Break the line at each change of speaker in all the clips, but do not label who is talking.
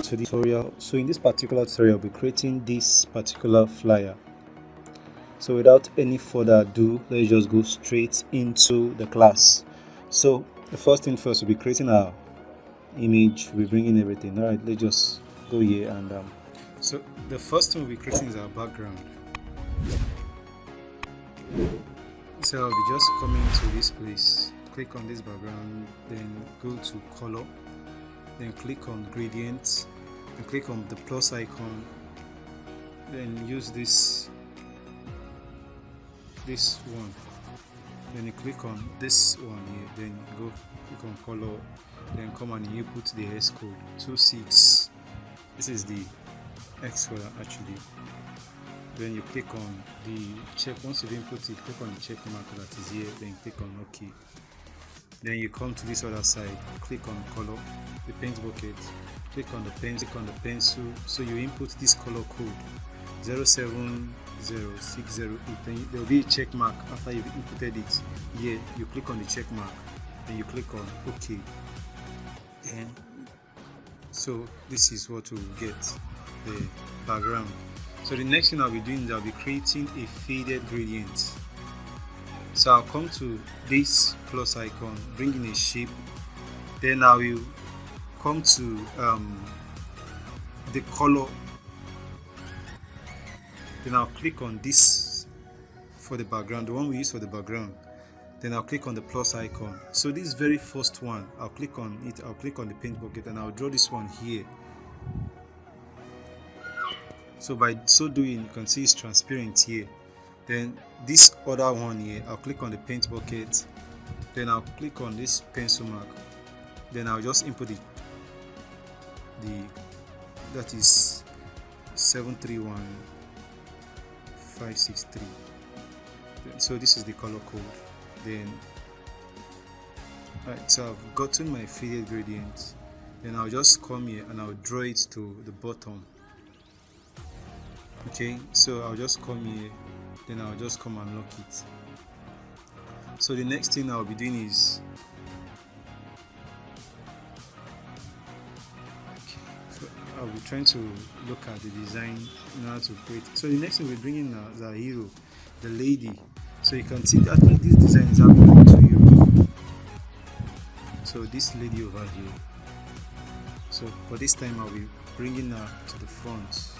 to this tutorial. So in this particular tutorial, I'll be creating this particular flyer. So without any further ado, let's just go straight into the class. So the first thing first, we'll be creating our image. We'll be bringing everything. All right, let's just go here and so the first thing we'll be creating is our background. So I'll be just coming to this place, click on this background, then go to color, then click on gradient, and click on the plus icon, then use this one, then you click on this one here, then go click on color, then come and you put the S code 26. This is the X color actually. Then you click on the check. Once you input it, click on the check mark that is here, then click on OK. Then you come to this other side, click on color, the paint bucket, click on the pen, click on the pencil. So you input this color code 070608, then there will be a check mark after you've inputted it. Here you click on the check mark, then you click on OK. And so this is what we will get, the background. So the next thing I'll be doing is I'll be creating a faded gradient. So I'll come to this plus icon, bring in a shape, then I will come to the color, then I'll click on this for the background, the one we use for the background, then I'll click on the plus icon. So this very first one, I'll click on it, I'll click on the paint bucket, and I'll draw this one here. So by so doing, you can see it's transparent here. Then this other one here, I'll click on the paint bucket, then I'll click on this pencil mark, then I'll just input the that is 731563. So this is the color code. Then right, so I've gotten my faded gradient, then I'll just come here and I'll draw it to the bottom. Okay, so I'll just come here, then I'll just come and lock it. So the next thing I'll be doing is so I'll be trying to look at the design in order to create. So the next thing we're bringing now is our hero, the lady. So you can see that this design is happening to you. So this lady over here. So for this time I'll be bringing her to the front.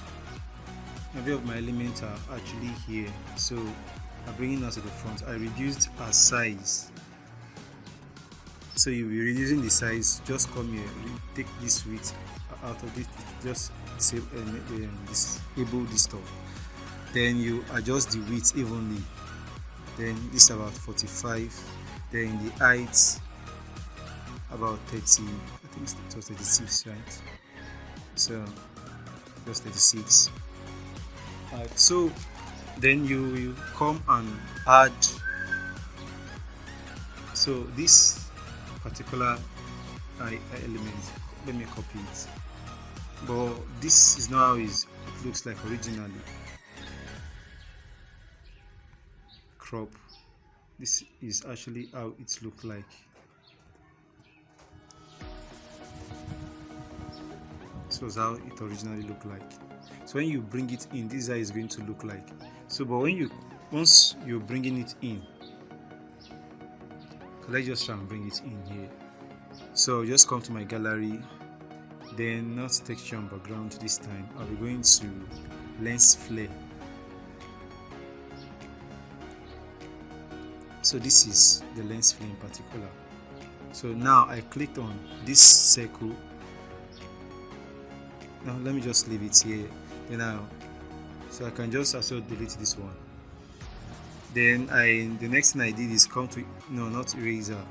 Every of my elements are actually here, so I'm bringing her to the front. I reduced her size, so you'll be reducing the size. Just come here, take this width out of this, just disable this stuff, then you adjust the width evenly. Then this is about 45, then the height about 30, I think it was 36, right? So just 36. So then you come and add, so this particular element, let me copy it, but this is not how it looks like originally. Crop, this is actually how it looks like. This was how it originally looked like. So when you bring it in, this is how it's going to look like. So but once you're bringing it in, so let's just try and bring it in here. So just come to my gallery, then not texture and background this time. I'll be going to lens flare. So this is the lens flare in particular. So now I clicked on this circle. Now let me just leave it here. Then so I can just also delete this one. Then the next thing I did is come to not eraser,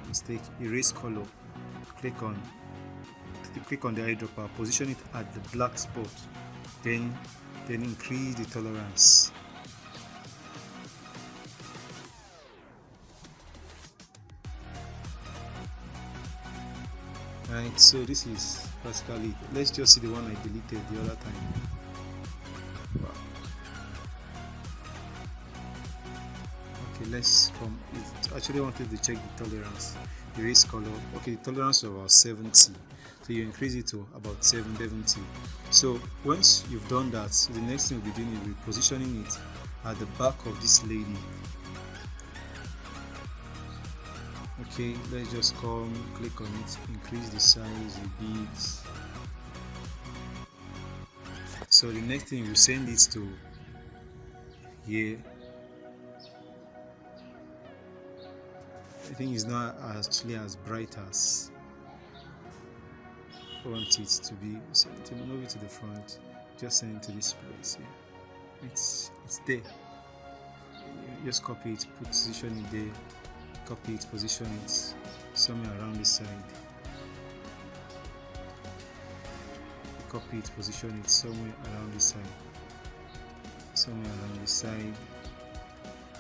mistake, erase color. Click on the eyedropper, position it at the black spot, then increase the tolerance. Right, so this is practically it. Let's just see the one I deleted the other time. Wow. Okay, let's come. It actually wanted to check the tolerance, the race color. Okay, the tolerance of about 70, so you increase it to about 770. So once you've done that, so the next thing we'll be doing is repositioning it at the back of this lady. Okay, let's just come, click on it, increase the size a bit. So the next thing, we send it to here. I think it's not actually as bright as I want it to be. So to move it to the front, just send it to this place here. It's there. You just copy it, position it there, copy it, position it somewhere around the side. Copy it, position it somewhere around the side. Somewhere around the side.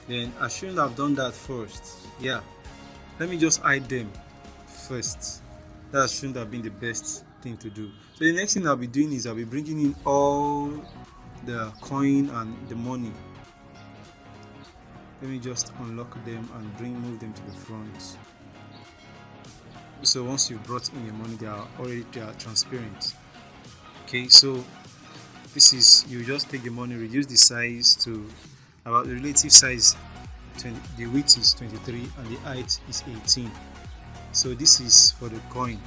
Then I shouldn't have done that first. Yeah. Let me just hide them first. That shouldn't have been the best thing to do. So the next thing I'll be doing is I'll be bringing in all the coin and the money. Let me just unlock them and move them to the front. So once you've brought in your money, they are transparent. Okay, so this is, you just take the money, reduce the size to about the relative size. The width is 23 and the height is 18. So this is for the coin.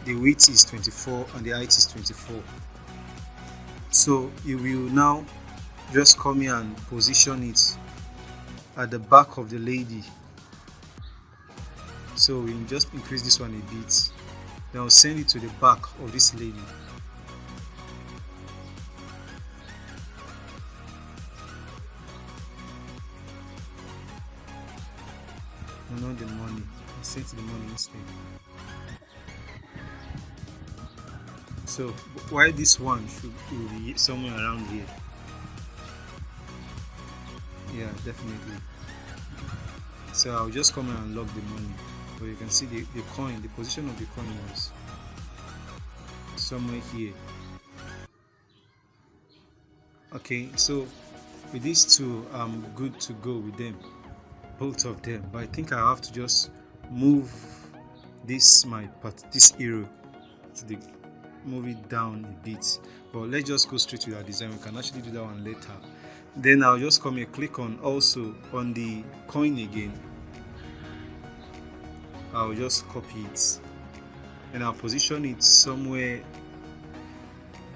The width is 24 and the height is 24. So you will now just come here and position it at the back of the lady. So we'll just increase this one a bit. Then I'll send it to the back of this lady. No, not the money. I sent the money instead. So why this one should be somewhere around here? Yeah, definitely. So I'll just come and unlock the money. But you can see the coin, the position of the coin was somewhere here. Okay, so with these two, I'm good to go with them, both of them. But I think I have to just move this arrow to move it down a bit. But let's just go straight to our design. We can actually do that one later. Then I'll just come here, click on also on the coin again. I'll just copy it and I'll position it somewhere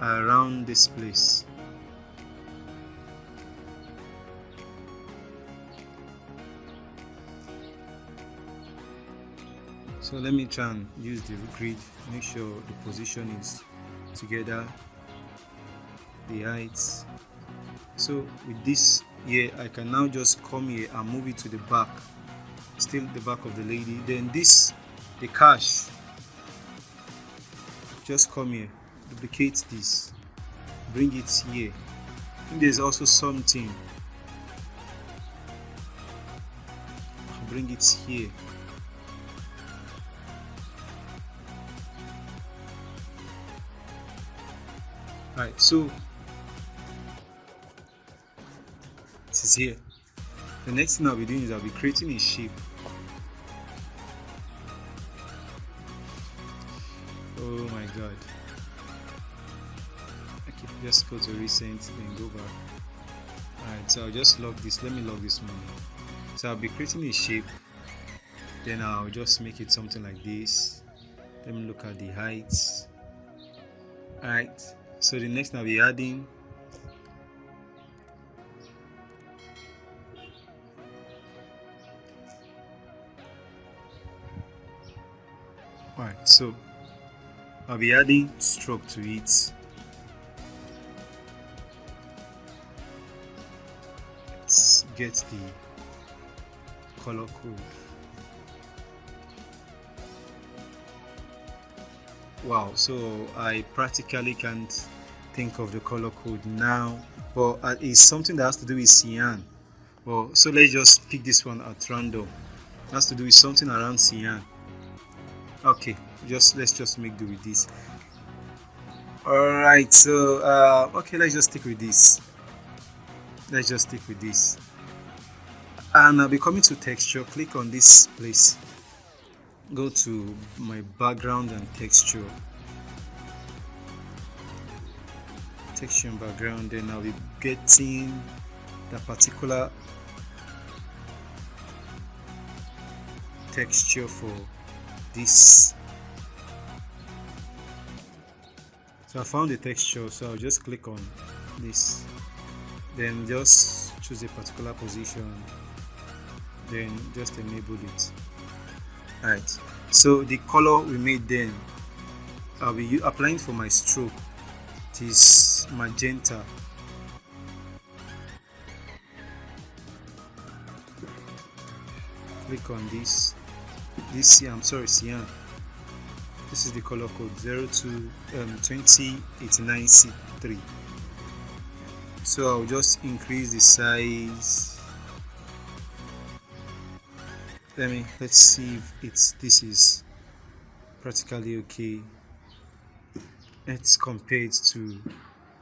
around this place. So let me try and use the grid, make sure the position is together, the heights. So with this here, I can now just come here and move it to the back, still the back of the lady. Then this, the cash, just come here, duplicate this, bring it here. I think there's also something, bring it here. Right, so this is here. The next thing I'll be doing is I'll be creating a shape. Oh my god. Okay, just go to recent, then go back. Alright, so I'll just log this. Let me log this one. So I'll be creating a shape. Then I'll just make it something like this. Let me look at the heights. Alright, so the next I'll be adding so I'll be adding stroke to it. Let's get the color code. Wow, so I practically can't think of the color code now, but it's something that has to do with cyan. Well, so let's just pick this one at random. It has to do with something around cyan. Okay, let's just make do with this. Alright, so okay, let's just stick with this. And I'll be coming to texture. Click on this place, go to my background and texture and background. Then I'll be getting that particular texture for this. So I found the texture, so I'll just click on this, then just choose a particular position, then just enable it. Alright, so the color we made, then I'll be applying for my stroke. It is magenta. Click on this cyan, cyan. This is the color code 2089C3. So I'll just increase the size. Let's see if this is practically okay. It's compared to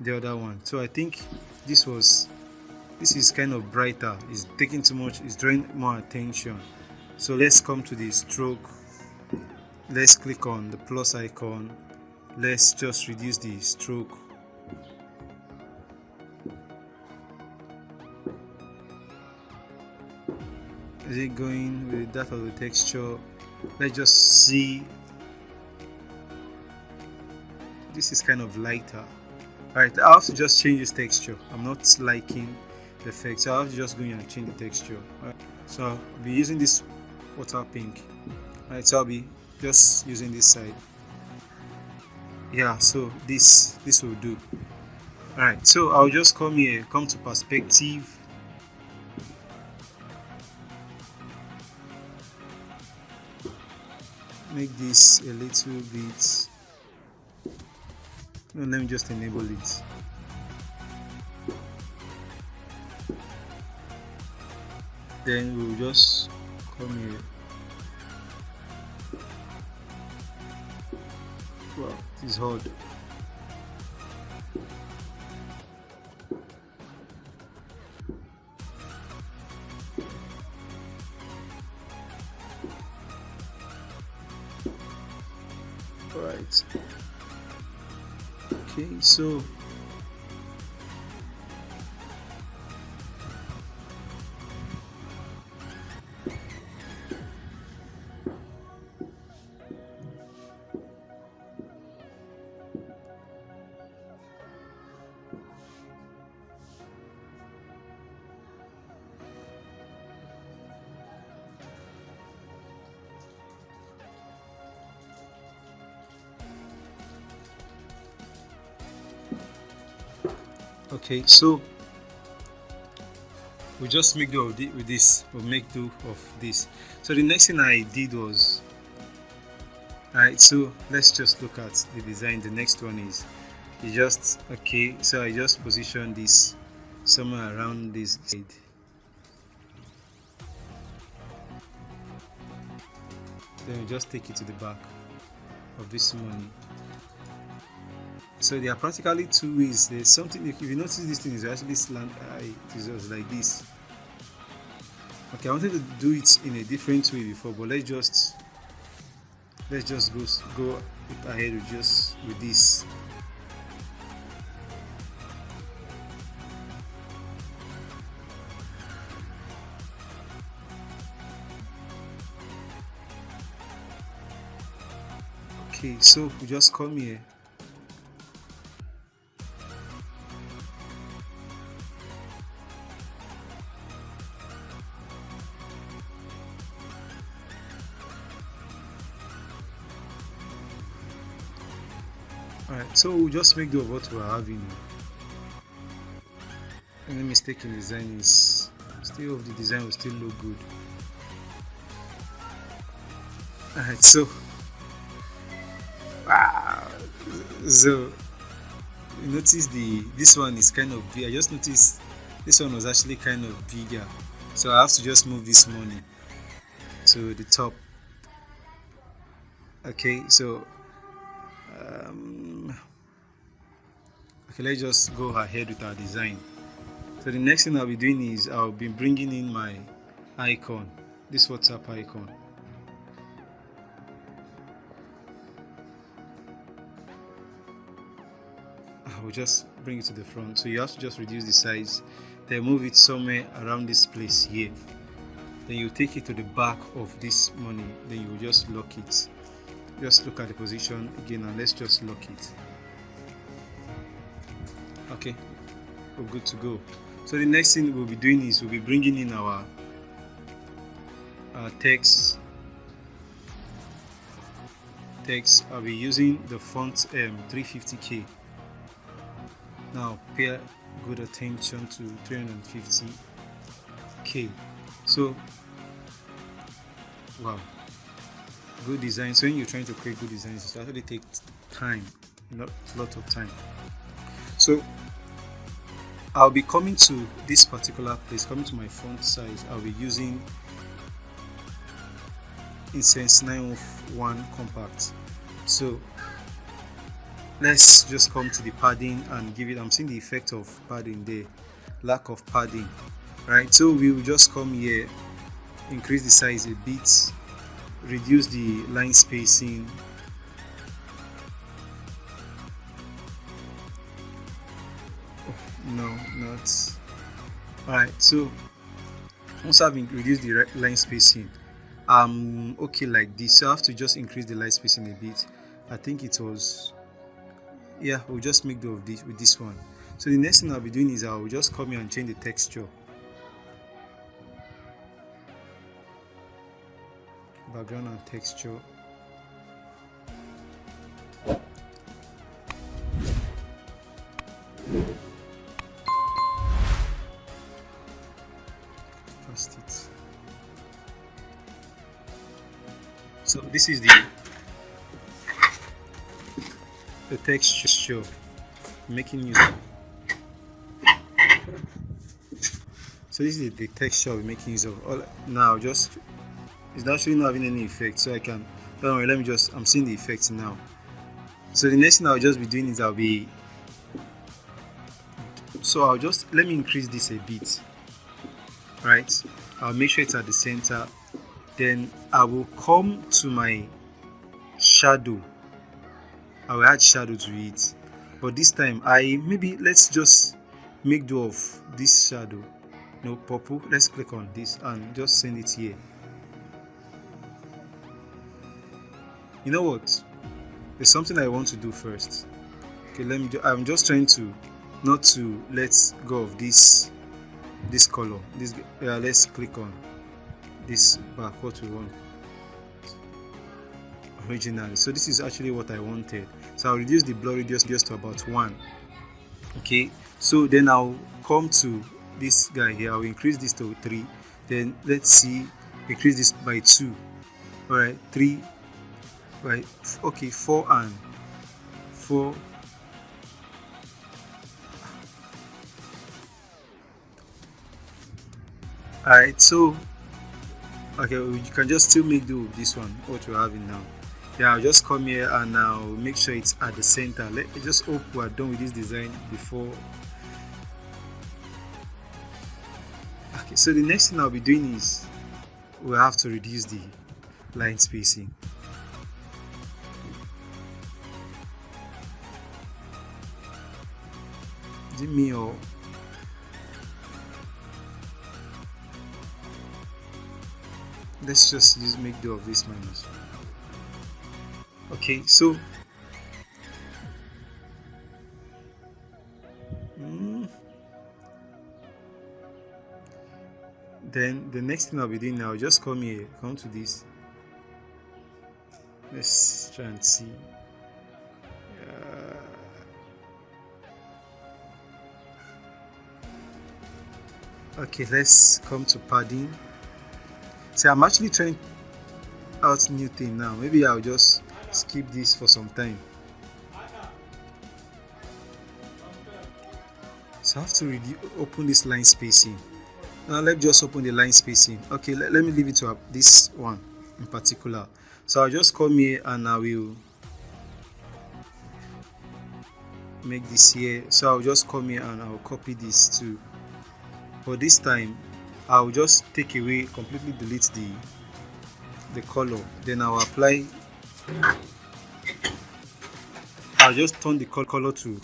the other one. So I think this is kind of brighter. It's taking too much. It's drawing more attention. So let's come to the stroke. Let's click on the plus icon. Let's just reduce the stroke. Is it going with that of the texture? Let's just see. This is kind of lighter. Alright, I have to just change this texture. I'm not liking the effect, so I have to just go in and change the texture. Right. So I'll be using this water pink. Alright, so I'll be just using this side. Yeah, so this will do. Alright, so I'll just come here, come to perspective. Make this a little bit. No, let me just enable it. Then we'll just come here. Wow, it is hard. Alright. Okay, so okay, so we just make do of with this. We'll make do of this. So the next thing I did was, alright, so let's just look at the design. The next one is just okay. So I just position this somewhere around this side. Then we just take it to the back of this money. So there are practically two ways. There's something, if you notice, this thing is actually slant. It is just like this. Okay, I wanted to do it in a different way before, but let's just go ahead with this. Okay, so we just come here. Alright, so we'll just make do of what we're having. Any mistake in design is still of the design will still look good. Alright, so so you notice this one is kind of big. I just noticed this one was actually kind of bigger, so I have to just move this money to the top. Okay, so okay, let's just go ahead with our design. So the next thing I'll be doing is I'll be bringing in my icon, this WhatsApp icon. I will just bring it to the front. So you have to just reduce the size, then move it somewhere around this place here. Then you take it to the back of this money, then you will just lock it. Just look at the position again and let's just lock it. Okay, we're good to go. So the next thing we'll be doing is we'll be bringing in our text. I'll be using the font 350k. Now pay good attention to 350k. So wow, good design. So when you're trying to create good designs, it actually takes time, a lot of time. So I'll be coming to this particular place, coming to my font size. I'll be using Insense 901 compact. So let's just come to the padding and give it. I'm seeing the effect of padding there, lack of padding, right? So we will just come here, increase the size a bit, reduce the line spacing, no, not alright. So once I've reduced the line spacing, okay like this. So I have to just increase the line spacing a bit. I think it was, yeah, we'll just make do of this with this one. So the next thing I'll be doing is I'll just come here and change the texture, background and texture. First it. So this is the texture making use of. So this is the texture we're making use of. Now just it's actually not having any effect, so I can, don't worry, let me just, I'm seeing the effects now. So the next thing I'll just be doing is let me increase this a bit, right? I'll make sure it's at the center. Then I will come to my shadow. I will add shadow to it, but this time let's just make do of this shadow. No, purple. Let's click on this and just send it here. You know what? There's something I want to do first. Okay, I'm just trying to not to let go of this color. Let's click on this back, what we want originally. So this is actually what I wanted. So I'll reduce the blur radius just to about 1. Okay, so then I'll come to this guy here. I'll increase this to 3. Then let's see, increase this by 2. All right, 3, right? Okay, 4 and 4. All right, so okay, you can just still make do with this one, what we're having now. Yeah, I'll just come here and I'll make sure it's at the center. Let's just hope we're done with this design before. Okay, so the next thing I'll be doing is we'll have to reduce the line spacing. Is it me or let's just make do of this minus. Okay, so then the next thing I'll be doing now, just come here, come to this. Let's try and see. Okay, let's come to padding. See, I'm actually trying out new thing now. Maybe I'll just skip this for some time. So I have to open this line spacing. Now let's just open the line spacing. Okay, let me leave it to this one in particular. So I'll just come here and I will make this here. So I'll just come here and I'll copy this too. But this time I'll just take away, completely delete the color. Then I'll just turn the color to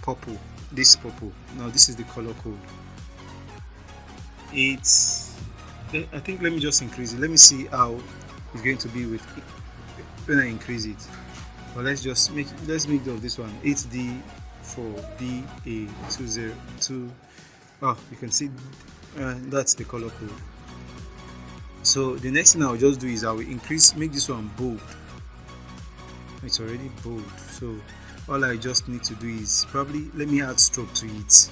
purple. This purple. Now this is the color code. I think, let me just increase it. Let me see how it's going to be with when I increase it. But let's make of this one 8D for BA202. Oh, you can see that's the color code. So the next thing I'll just do is I will make this one bold. It's already bold, so all I just need to do is probably let me add stroke to it.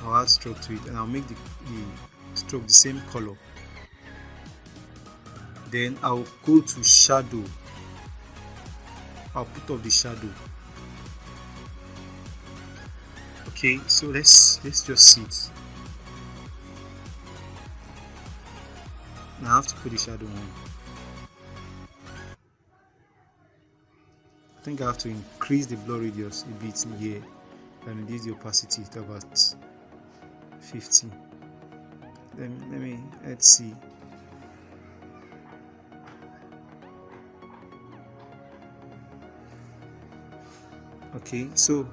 I'll add stroke to it, and I'll make the stroke the same color. Then I'll go to shadow. I'll put off the shadow. Okay, so let's just see it. Now I have to put the shadow on. I think I have to increase the blur radius a bit here and reduce the opacity to about 50. Let's see. Okay, so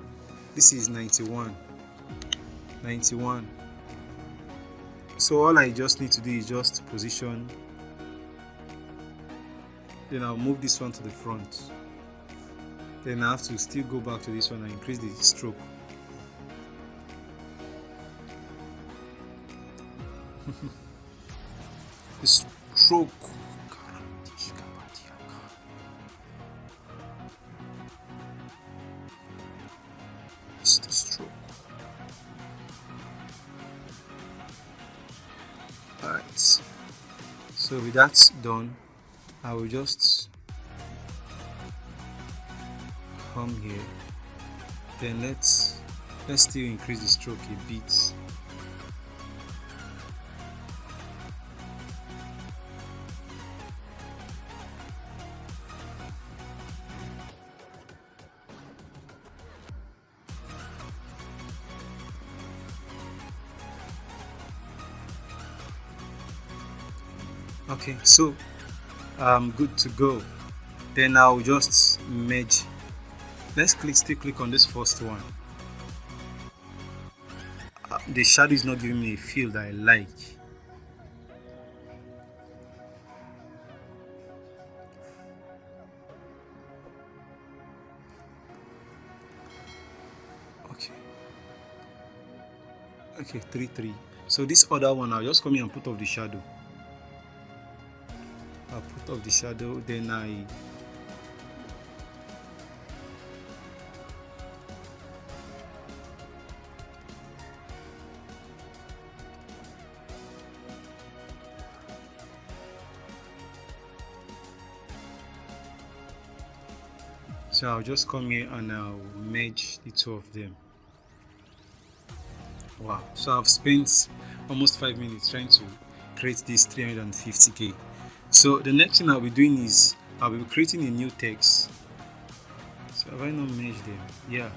this is 91. So all I just need to do is just position. Then I'll move this one to the front. Then I have to still go back to this one and increase the stroke. The stroke. It's the stroke. Alright. So with that done, I will just come here. Then let's still increase the stroke a bit. Okay, so I'm good to go. Then I'll just merge. Let's still click on this first one. The shadow is not giving me a feel that I like. Okay, 3. So this other one, I'll just come here and put off the shadow. I'll put off the shadow, then so I'll just come here and I'll merge the two of them. Wow, so I've spent almost 5 minutes trying to create this 350k. So the next thing I'll be doing is I'll be creating a new text. So have I not merged them? Yeah.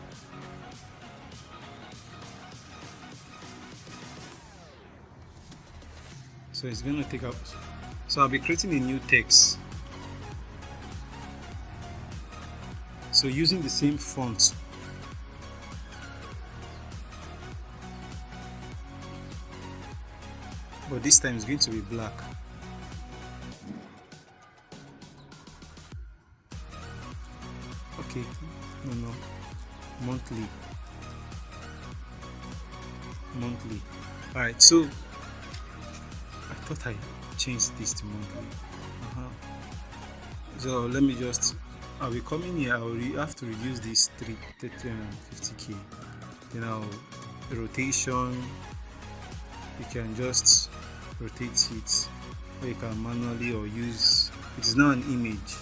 So it's gonna take up. So I'll be creating a new text. So using the same font. But this time it's going to be black. Okay, no, monthly. Alright, so I thought I changed this to monthly. So let me I'll be coming here. I'll have to reduce this 350k. Then the rotation, you can just rotate it, or you can manually, or use, it is now an image.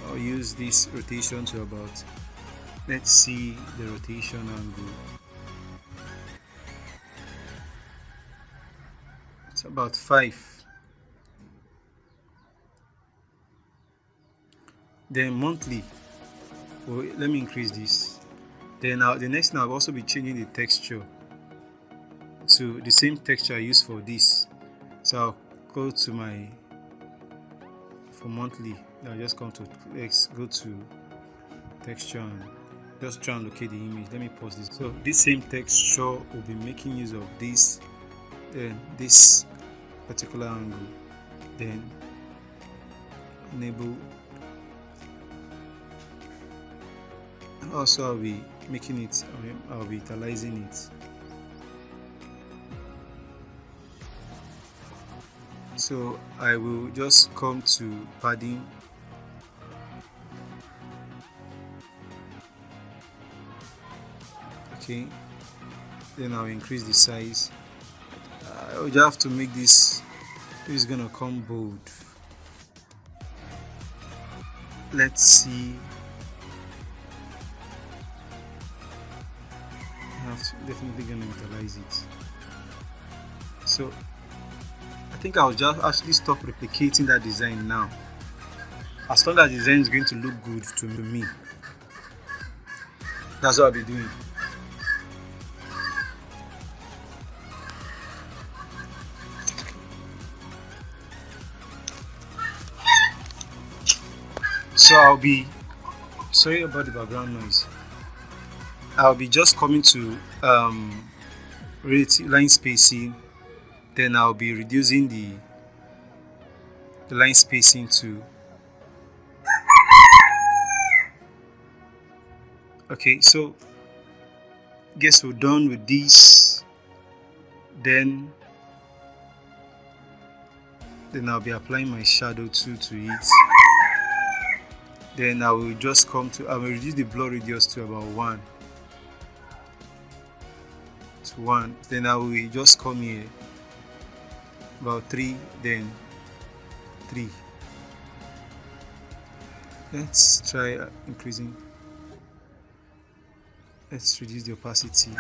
I'll use this rotation to about, let's see the rotation angle. It's about 5. Then monthly, let me increase this. Then the next thing I'll also be changing the texture. to the same texture I use for this. So I'll go to my, for monthly, I'll just come to X, go to texture and just try and locate the image. Let me pause this. So this same texture will be making use of this, then this particular angle, then enable. Also I'll be making it, I'll be italicizing it. So I will just come to padding, okay, then I'll increase the size. I will just have to make this is gonna come bold. Let's see. Definitely gonna utilize it. So I think I'll just actually stop replicating that design now. As long as the design is going to look good to me, that's what I'll be doing. So I'll be, sorry about the background noise. I'll be just coming to relative line spacing, then I'll be reducing the line spacing to, okay, so guess we're done with this. Then I'll be applying my shadow tool to it. Then I will just come to, I will reduce the blur radius to about 1. Then I will just come here about 3, then 3. Let's try increasing. Let's reduce the opacity.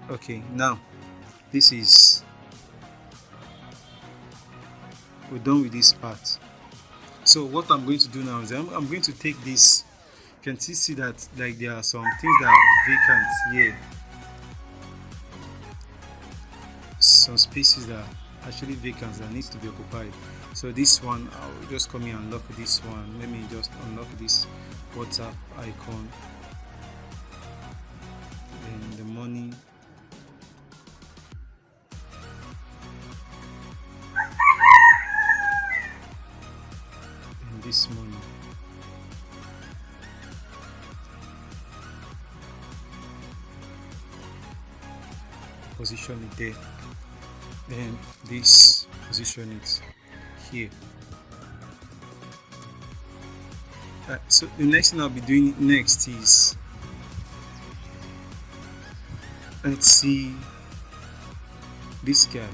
Okay, now this is, we're done with this part. So what I'm going to do now is I'm going to take this. You can see that like there are some things that are vacant here, some spaces that are actually vacant that needs to be occupied. So this one, I'll just come here and unlock this one. Let me just unlock this WhatsApp icon, then the money. This money. Position it there. Then this, position it here. So the next thing I'll be doing next is, let's see this guy.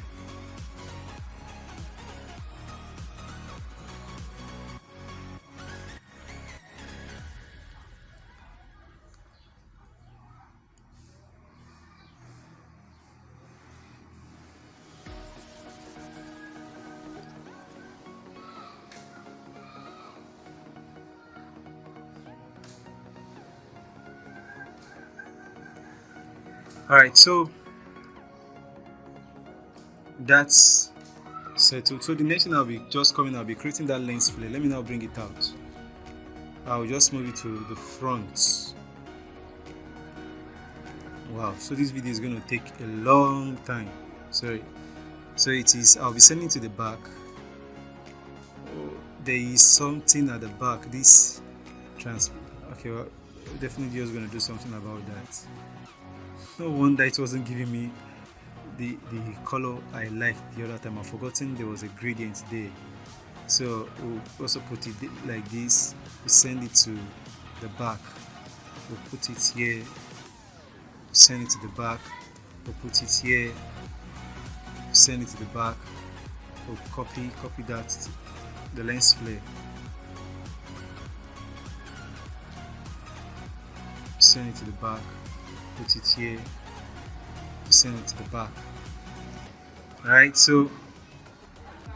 Alright, so that's settled. So the next thing I'll be just coming, I'll be creating that lens flare. Let me now bring it out. I'll just move it to the front. Wow, so this video is going to take a long time. Sorry. So it is, I'll be sending to the back. Oh, there is something at the back. This okay, well, definitely just going to do something about that. No wonder it wasn't giving me the color I liked the other time. I've forgotten there was a gradient there. So we'll also put it like this. We send it to the back. We'll put it here. Send it to the back. We'll put it here. Send it to the back. We'll copy that, the lens flare. Send it to the back. Put it here, send it to the back. Alright, so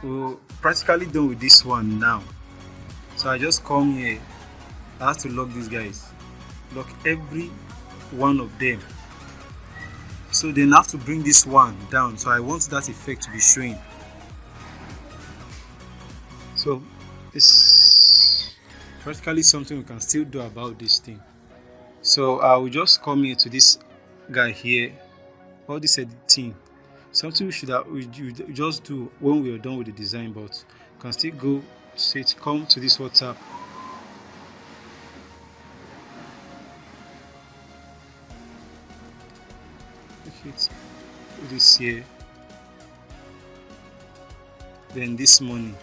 we're practically done with this one now. So I just come here, I have to lock these guys, lock every one of them. So then I have to bring this one down, so I want that effect to be showing. So it's practically something we can still do about this thing. So I will just come here to this guy here, all this editing, something we just do when we are done with the design, but you can still go straight, come to this WhatsApp. This here, then this money,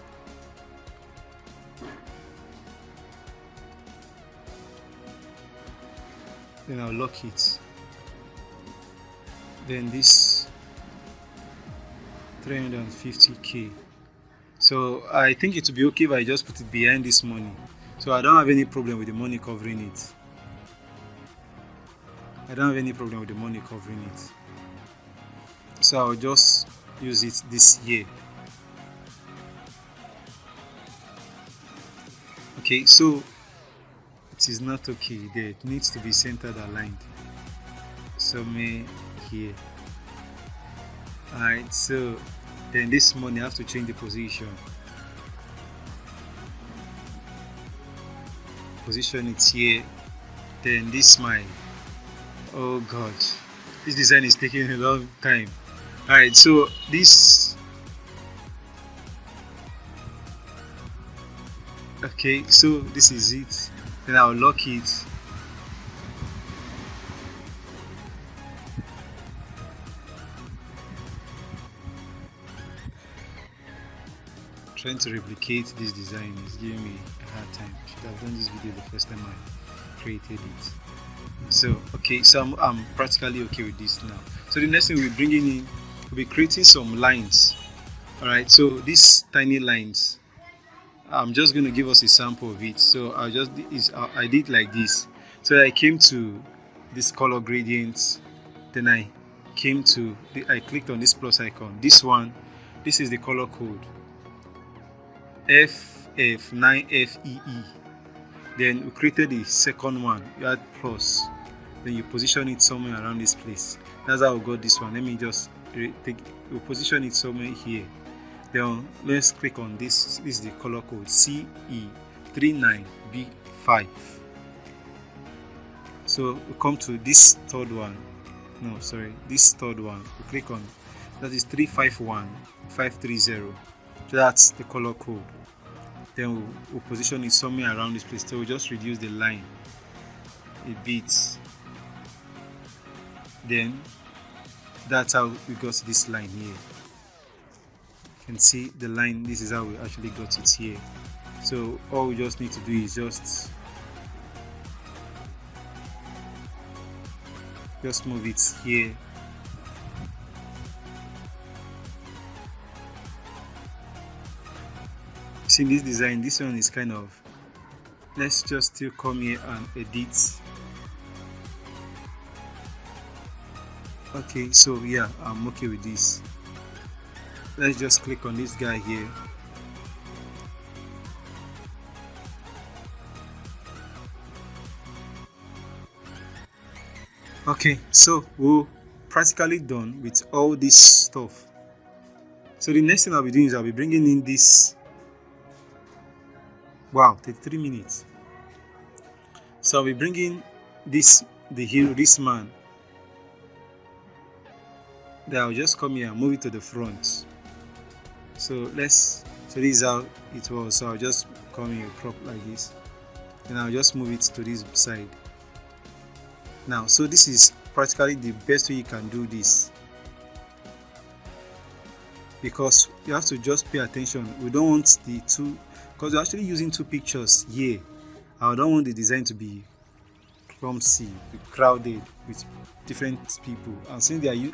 then I'll lock it, then this 350k. So I think it will be okay if I just put it behind this money, so I don't have any problem with the money covering it. So I'll just use it this year. Okay, so it is not okay there, it needs to be centered, aligned somewhere here. Alright, so then this money I have to change the position it here. Then this smile, oh god, this design is taking a long time. Alright, so this, okay, so this is it. Then I'll lock it. Trying to replicate this design is giving me a hard time. Should have done this video the first time I created it. So okay, so I'm practically okay with this now. So the next thing we'll be bringing in, we'll be creating some lines. Alright, so these tiny lines, I'm just going to give us a sample of it. So I did like this. So I came to this color gradient, then I clicked on this plus icon. This is the color code FF9FEE. Then we created the second one, you add plus, then you position it somewhere around this place. That's how we got this one. Let me just we position it somewhere here. Then let's click on this. This is the color code CE39B5. So we come to this third one. This third one. We click on that is 351530. So that's the color code. Then we'll position it somewhere around this place. So we'll just reduce the line a bit. Then that's how we got this line here. You can see the line. This is how we actually got it here. So all we just need to do is just move it here. See this design, this one is kind of, let's just still come here and edit. Okay, so yeah, I'm okay with this. Let's just click on this guy here. Okay, so we're practically done with all this stuff. So the next thing I'll be doing is I'll be bringing in this. Wow, 33 minutes. So I'll be bringing the hero, this man. Then I'll just come here and move it to the front. So this is how it was. So I'll just come here, crop like this, and I'll just move it to this side. Now, so this is practically the best way you can do this, because you have to just pay attention. We don't want the two, because we're actually using two pictures here. I don't want the design to be clumsy, crowded with different people, and since they are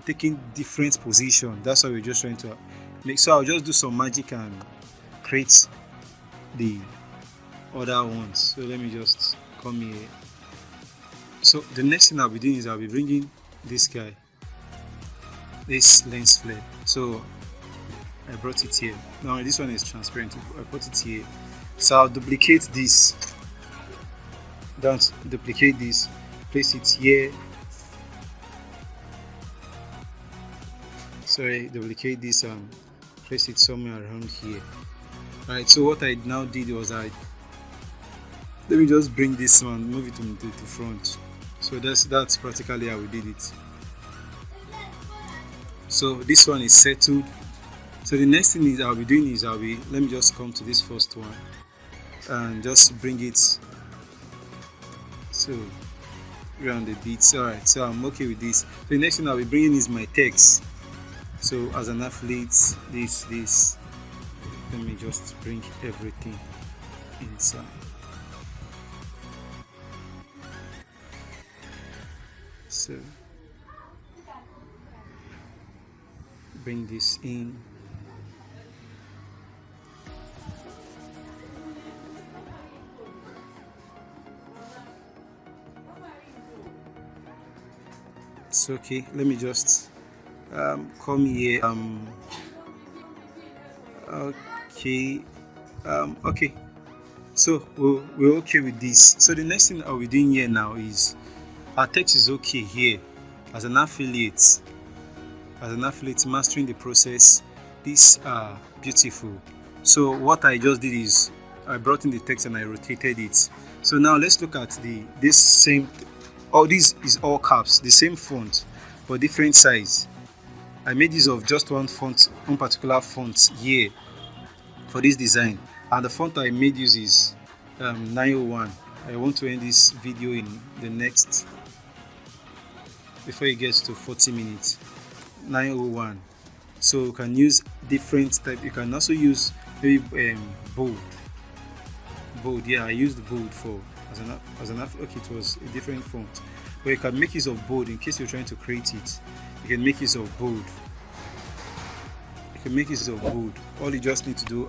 taking different positions, that's why we're just trying to make. So I'll just do some magic and create the other ones. So let me just come here. So the next thing I'll be doing is I'll be bringing this guy, this lens flare. So I brought it here. Now this one is transparent. I put it here. So I'll duplicate this don't duplicate this, place it here. Sorry, duplicate this and place it somewhere around here. Right, so what I now did was let me just bring this one, move it to front. So that's practically how we did it. So this one is settled. So the next thing is I'll be doing is let me just come to this first one and just bring it so around the bit. Alright, so I'm okay with this. So the next thing I'll be bringing is my text. So as an athlete, this let me just bring everything inside. So bring this in. It's okay. Let me just come here. Okay. Okay. So we're okay with this. So the next thing I'll be doing here now is our text is okay here as an affiliate. As an affiliate, mastering the process. These are beautiful. So what I just did is I brought in the text and I rotated it. So now let's look at this same. Oh, this is all caps, the same font, but different size. I made use of just one particular font here for this design, and the font I made use is 901. I want to end this video in the next, before it gets to 40 minutes. 901. So you can use different type. You can also use maybe bold. Yeah, I used bold for as an okay, it was a different font, but you can make use of bold in case you're trying to create it. You can make use of bold. All you just need to do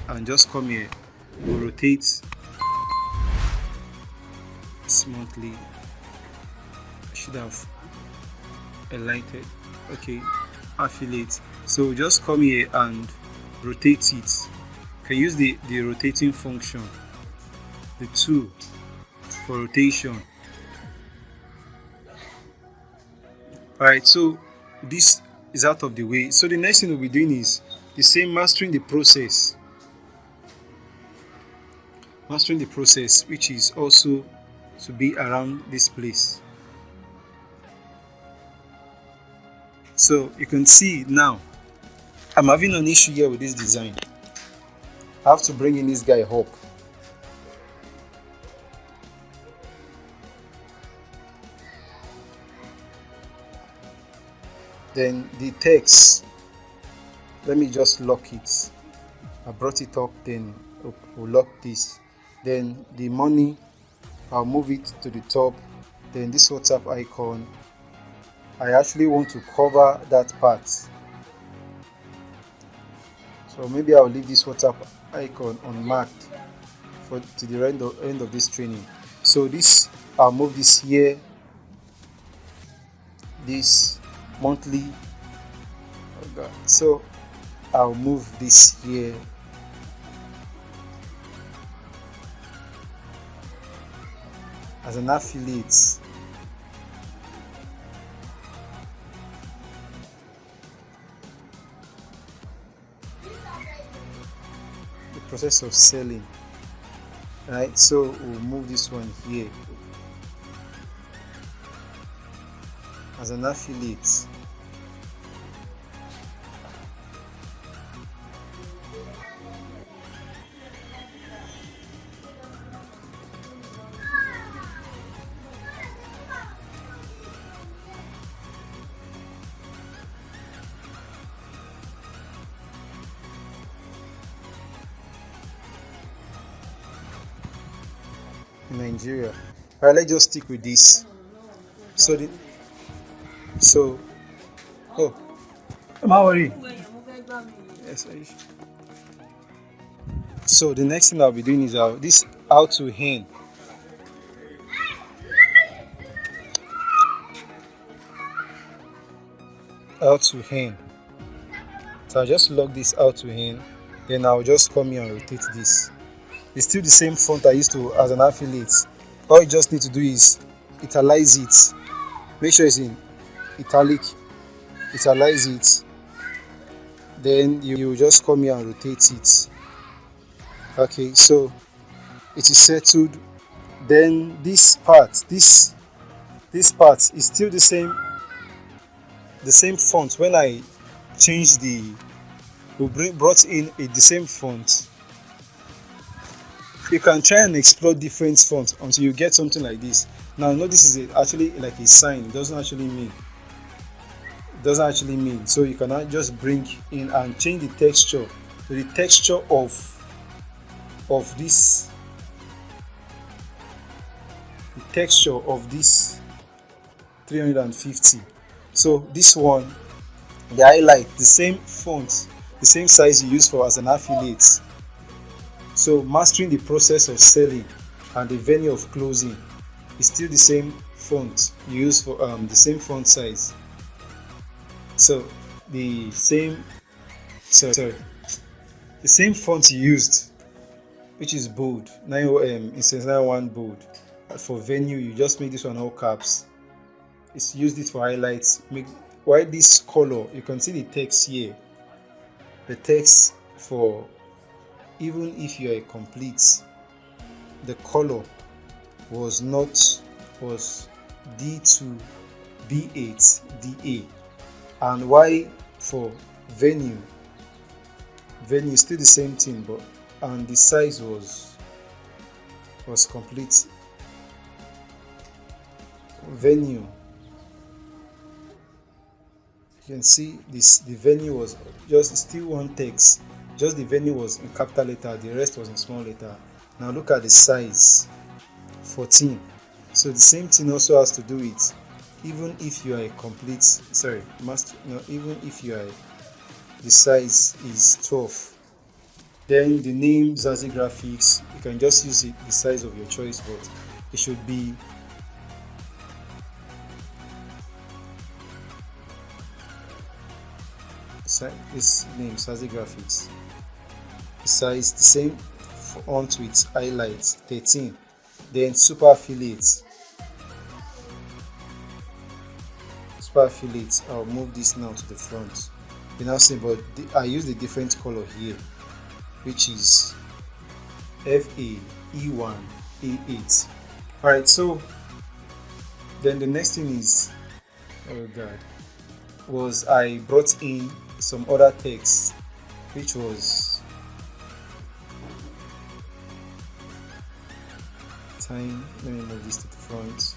and just come here, we'll rotate smoothly. I should have highlighted. Okay, affiliate. So just come here and rotate it. You can use the rotating function, the tool for rotation. Alright, so this is out of the way. So the next thing we'll be doing is the same, mastering the process, which is also to be around this place. So you can see now I'm having an issue here with this design. I have to bring in this guy up. Then the text, let me just lock it. I brought it up, then we'll lock this. Then the money, I'll move it to the top. Then this WhatsApp icon, I actually want to cover that part. So maybe I'll leave this WhatsApp icon unmarked to the end of this training. So this, I'll move this here. This monthly. Oh God. So I'll move this here. As an affiliate. The process of selling. Right, so we'll move this one here. As an affiliate. In Nigeria. Alright, let's just stick with this. I'm worried. Yes, so the next thing I'll be doing is this out to hen. Out to hen. So I'll just log this out to hen. Then I'll just come here and rotate this. It's still the same font I used to as an affiliate. all you just need to do is italize it. Make sure it's in italic. Italize it. Then you just come here and rotate it. Okay, so it is settled. Then this part, this part is still the same font. When I changed brought in the same font. You can try and explore different fonts until you get something like this. Now, notice this is actually like a sign. It doesn't actually mean. So you can just bring in and change the texture to the texture of this. The texture of this 350. So this one, the highlight, the same font, the same size you use for as an affiliate. So mastering the process of selling and the venue of closing is still the same font you use for the same font size. So the same font you used, which is bold, 91 bold. For venue, you just make this one all caps. It's used it for highlights. Why this color? You can see the text here. The text for even if you are complete, the color was D2, B8, DA, and why for venue still the same thing, but and the size was complete. Venue, you can see this, the venue was just still one text, just the venue was in capital letter, the rest was in small letter. Now look at the size, 14. So the same thing also has to do with, even if you are a complete, even if you are, the size is 12. Then the name Zazie Graphics, you can just use it the size of your choice, but it should be this name Zazie Graphics. The size the same, font with highlights 13. Then super affiliate. I'll move this now to the front. You now see, but I use the different color here, which is FAE1A8. Alright, so then the next thing is, was I brought in some other text, which was time. Let me move this to the front.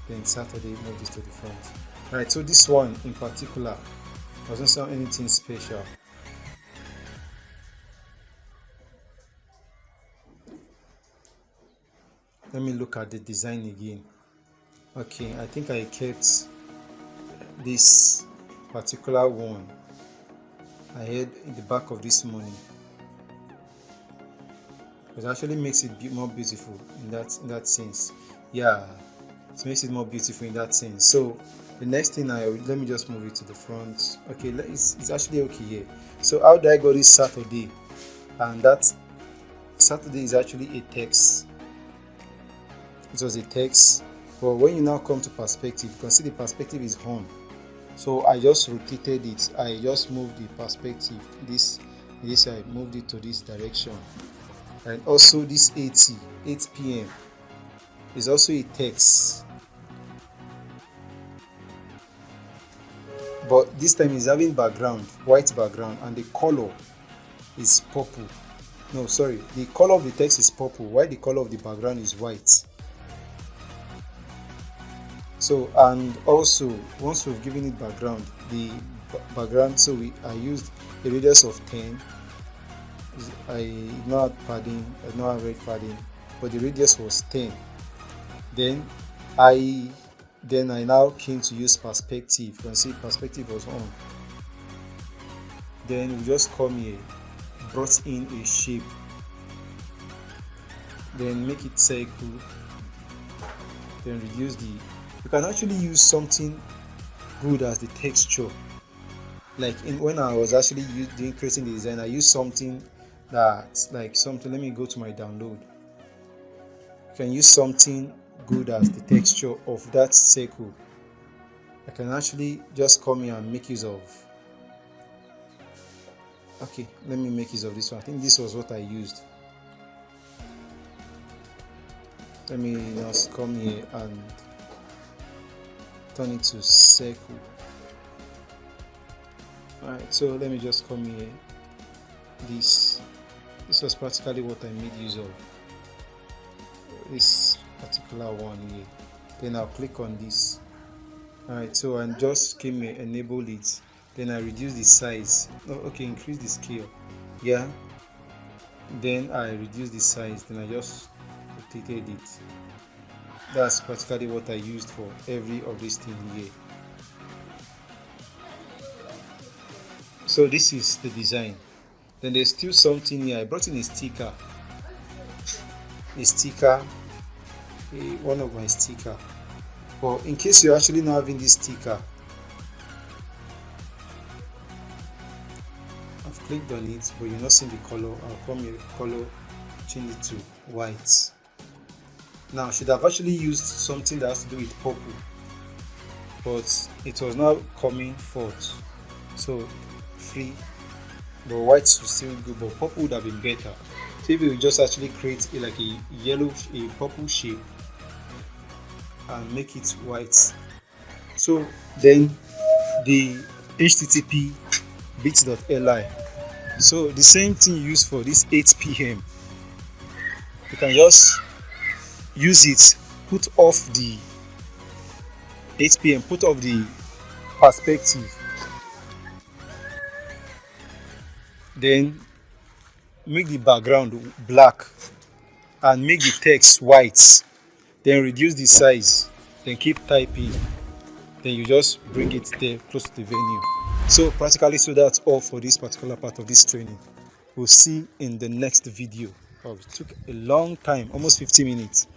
Then Saturday, move this to the front. Alright, so this one in particular doesn't sound anything special. Let me look at the design again. Okay, I think I kept this particular one I had in the back of this money. It actually makes it more beautiful in that sense. Yeah, it makes it more beautiful in that sense. So the next thing let me just move it to the front. Okay, it's actually okay here. So how did I got this Saturday? And that Saturday is actually a text. It was a text, but when you now come to perspective, you can see the perspective is on. So I just rotated it. I just moved the perspective. This I moved it to this direction. And also this 8 p.m. is also a text, but this time is having background, white background, and the color is purple. No, sorry, the color of the text is purple, while the color of the background is white. So, and also once we've given it background, the background, so I used a radius of 10. I did not have padding, I did not have red padding, but the radius was 10. Then I now came to use perspective. You can see perspective was on. Then we just come here, brought in a shape, then make it circle, then reduce the. You can actually use something good as the texture. Like when I was actually creating the design, I used something that's like something. Let me go to my download. You can use something good as the texture of that circle, I can actually just come here and make use of, okay, let me make use of this one. I think this was what I used. Let me just come here and turn it to circle. Alright, so let me just come here. This was practically what I made use of, this particular one here. Then I'll click on this. Alright, so I just came here, enable it, then I reduce the size. Oh, okay, increase the scale, yeah, then I reduce the size, then I just rotated it. That's practically what I used for every of these things here. So this is the design. Then there's still something here. I brought in a sticker, one of my sticker. But in case you're actually not having this sticker, I've clicked on it, but you're not seeing the color. I'll come here, color, change it to white. Now I should have actually used something that has to do with purple, but it was not coming forth. So free, but white would still good, but purple would have been better. So if you just actually create like a purple shape and make it white. So then the http bit.li, so the same thing you use for this 8 p.m. you can just use it, put off the 8 p.m, put off the perspective, then make the background black and make the text white, then reduce the size, then keep typing, then you just bring it there close to the venue. So practically, so that's all for this particular part of this training. We'll see in the next video. Oh, it took a long time, almost 50 minutes.